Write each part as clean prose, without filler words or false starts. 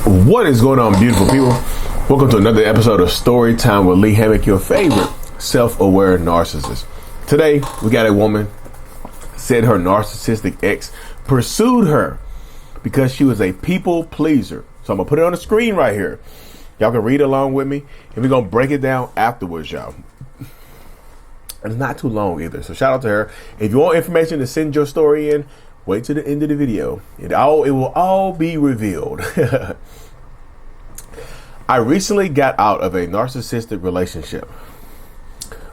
What is going on, beautiful people? Welcome to another episode of Story Time with Lee Hammock, your favorite self-aware narcissist. Today, we got a woman said her narcissistic ex pursued her because she was a people pleaser. So I'm going to put it on the screen right here. Y'all can read along with me, and we're going to break it down afterwards, y'all. It's not too long either, so shout out to her. If you want information to send your story in, wait till the end of the video. It will all be revealed. I recently got out of a narcissistic relationship.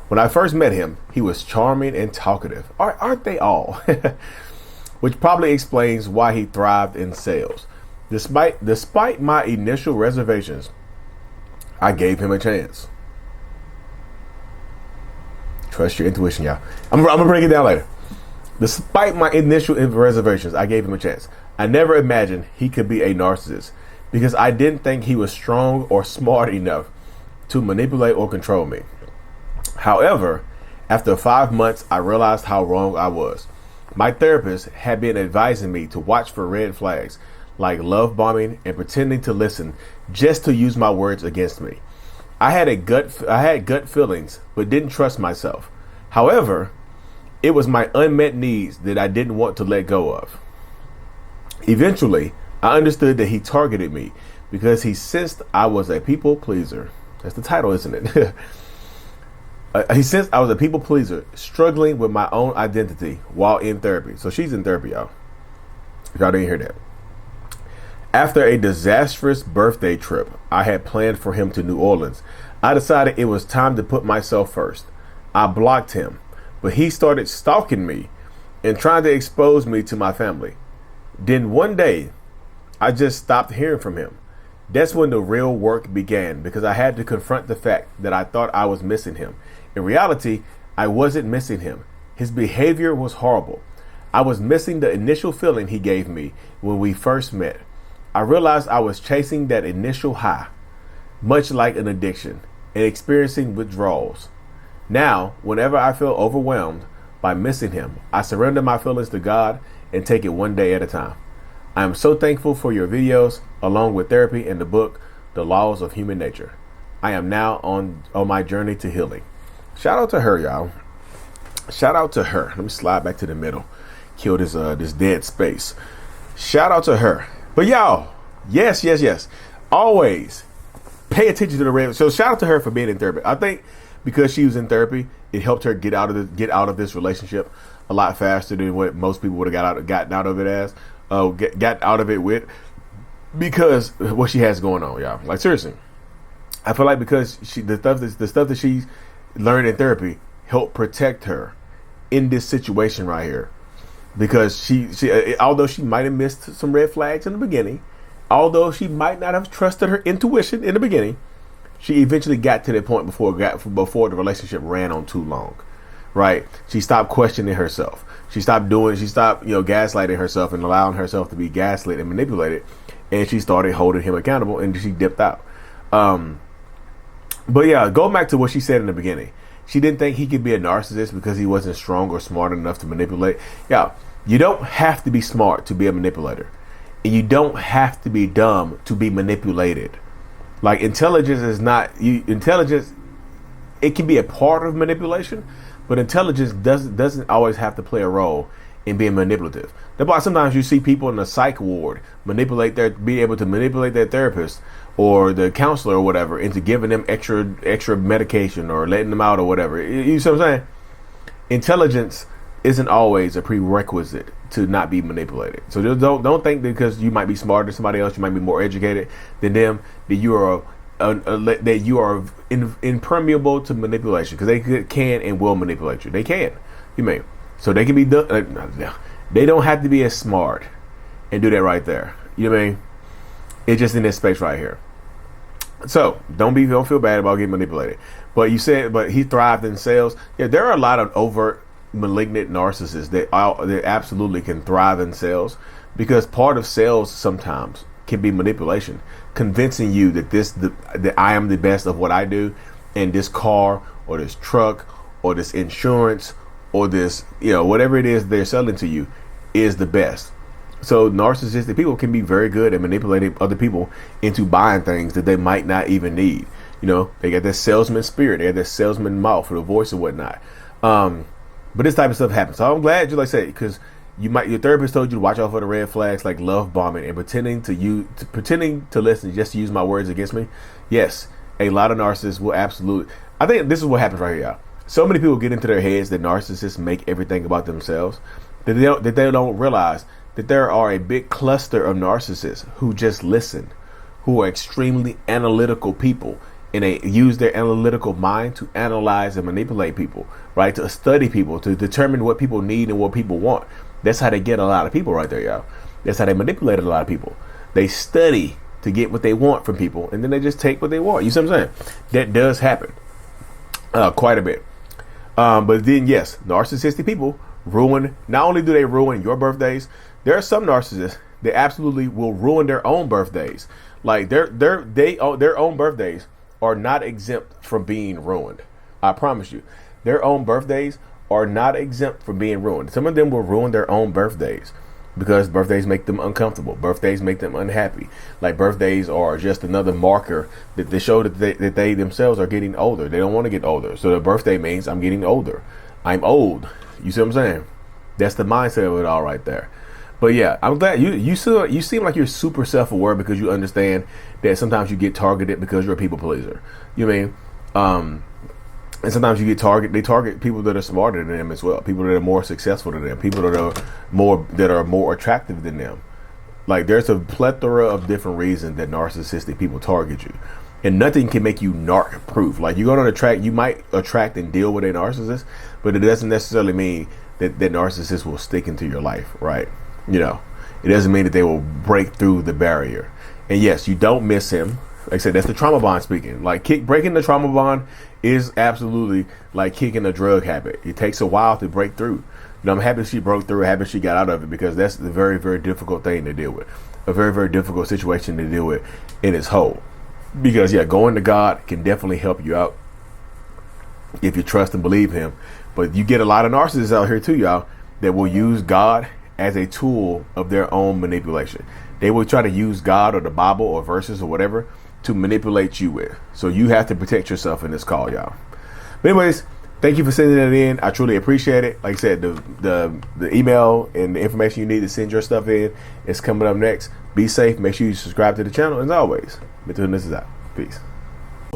When I first met him, he was charming and talkative. Aren't they all? Which probably explains why he thrived in sales. Despite my initial reservations, I gave him a chance. Trust your intuition, y'all. I'm gonna break it down later. Despite my initial reservations, I gave him a chance. I never imagined he could be a narcissist because I didn't think he was strong or smart enough to manipulate or control me. However, after 5 months, I realized how wrong I was. My therapist had been advising me to watch for red flags like love bombing and pretending to listen just to use my words against me. I had gut feelings, but didn't trust myself. However, it was my unmet needs that I didn't want to let go of. Eventually, I understood that he targeted me because he sensed I was a people pleaser. That's the title, isn't it? He sensed I was a people pleaser, struggling with my own identity while in therapy. So she's in therapy, y'all. If y'all didn't hear that. After a disastrous birthday trip I had planned for him to New Orleans, I decided it was time to put myself first. I blocked him, but he started stalking me and trying to expose me to my family. Then one day, I just stopped hearing from him. That's when the real work began because I had to confront the fact that I thought I was missing him. In reality, I wasn't missing him. His behavior was horrible. I was missing the initial feeling he gave me when we first met. I realized I was chasing that initial high, much like an addiction, and experiencing withdrawals. Now, whenever I feel overwhelmed by missing him, I surrender my feelings to God and take it one day at a time. I am so thankful for your videos, along with therapy and the book, The Laws of Human Nature. I am now on my journey to healing. Shout out to her, y'all. Shout out to her. Let me slide back to the middle. Kill this dead space. Shout out to her. But y'all, yes. Always pay attention to the red. So shout out to her for being in therapy. I think because she was in therapy, it helped her get out of this relationship a lot faster than what most people would have gotten out of it as. Got out of it with, because what she has going on, y'all. Like, seriously, I feel like because the stuff that she learned in therapy helped protect her in this situation right here. Because she although she might have missed some red flags in the beginning, although she might not have trusted her intuition in the beginning, she eventually got to that point before the relationship ran on too long. Right? She stopped questioning herself. She stopped gaslighting herself and allowing herself to be gaslit and manipulated. And she started holding him accountable, and she dipped out. But yeah, go back to what she said in the beginning. She didn't think he could be a narcissist because he wasn't strong or smart enough to manipulate. Yeah, you don't have to be smart to be a manipulator. And you don't have to be dumb to be manipulated. Like, intelligence, it can be a part of manipulation, but intelligence doesn't always have to play a role in being manipulative. That's why sometimes you see people in the psych ward be able to manipulate their therapist or the counselor or whatever into giving them extra medication or letting them out or whatever. You see what I'm saying? Intelligence isn't always a prerequisite to not be manipulated. So don't think that because you might be smarter than somebody else, you might be more educated than them, that you are impermeable to manipulation, because they can and will manipulate you. They can. You may. So they can be done. They don't have to be as smart and do that right there. You know what I mean? It's just in this space right here. So don't feel bad about getting manipulated. But he thrived in sales. Yeah, there are a lot of overt malignant narcissists that absolutely can thrive in sales, because part of sales sometimes can be manipulation, convincing you that I am the best of what I do, and this car or this truck or this insurance or this, whatever it is they're selling to you is the best. So narcissistic people can be very good at manipulating other people into buying things that they might not even need. You know, they got that salesman spirit, they got that salesman mouth or the voice or whatnot. But this type of stuff happens. So I'm glad you, like I said, because your therapist told you to watch out for the red flags like love bombing and pretending to listen just to use my words against me. Yes, a lot of narcissists will absolutely. I think this is what happens right here, y'all. So many people get into their heads that narcissists make everything about themselves that they don't realize that there are a big cluster of narcissists who just listen, who are extremely analytical people, and they use their analytical mind to analyze and manipulate people, right? To study people, to determine what people need and what people want. That's how they get a lot of people right there, y'all. That's how they manipulate a lot of people. They study to get what they want from people, and then they just take what they want. You see what I'm saying? That does happen quite a bit. But then, yes, narcissistic people ruin. Not only do they ruin your birthdays, there are some narcissists that absolutely will ruin their own birthdays. Like their own birthdays are not exempt from being ruined. I promise you, their own birthdays are not exempt from being ruined. Some of them will ruin their own birthdays because birthdays make them uncomfortable. Birthdays make them unhappy. Like birthdays are just another marker that they show that they themselves are getting older. They don't want to get older. So their birthday means I'm getting older. I'm old. You see what I'm saying? That's the mindset of it all right there. But yeah, I'm glad you seem like you're super self-aware because you understand that sometimes you get targeted because you're a people pleaser. You mean, and sometimes you get they target people that are smarter than them as well, people that are more successful than them, people that are more attractive than them. Like there's a plethora of different reasons that narcissistic people target you, and nothing can make you narc proof. Like you might attract and deal with a narcissist, but it doesn't necessarily mean that narcissist will stick into your life, right? You know, it doesn't mean that they will break through the barrier. And yes, you don't miss him. Like I said, that's the trauma bond speaking. Like breaking the trauma bond is absolutely like kicking a drug habit. It takes a while to break through. You know, I'm happy she broke through, happy she got out of it, because that's a very, very difficult thing to deal with. A very, very difficult situation to deal with in its whole. Because yeah, going to God can definitely help you out if you trust and believe him. But you get a lot of narcissists out here too, y'all, that will use God as a tool of their own manipulation. They will try to use God or the Bible or verses or whatever to manipulate you with. So you have to protect yourself in this call, y'all. But anyways, thank you for sending that in. I truly appreciate it. Like I said, the email and the information you need to send your stuff in is coming up next. Be safe. Make sure you subscribe to the channel. As always, Mental Illness is out. Peace.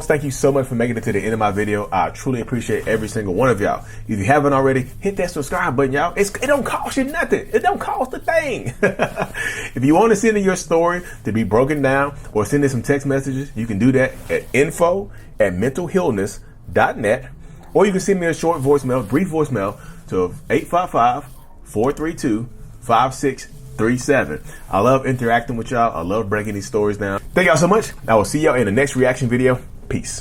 Thank you so much for making it to the end of my video. I truly appreciate every single one of y'all. If you haven't already, hit that subscribe button, y'all. It don't cost you nothing. It don't cost a thing. If you want to send in your story to be broken down or send in some text messages, you can do that at info@mentalhealness.net, or you can send me a short voicemail, brief voicemail to 855-432-5637. I love interacting with y'all. I love breaking these stories down. Thank y'all so much. I will see y'all in the next reaction video. Peace.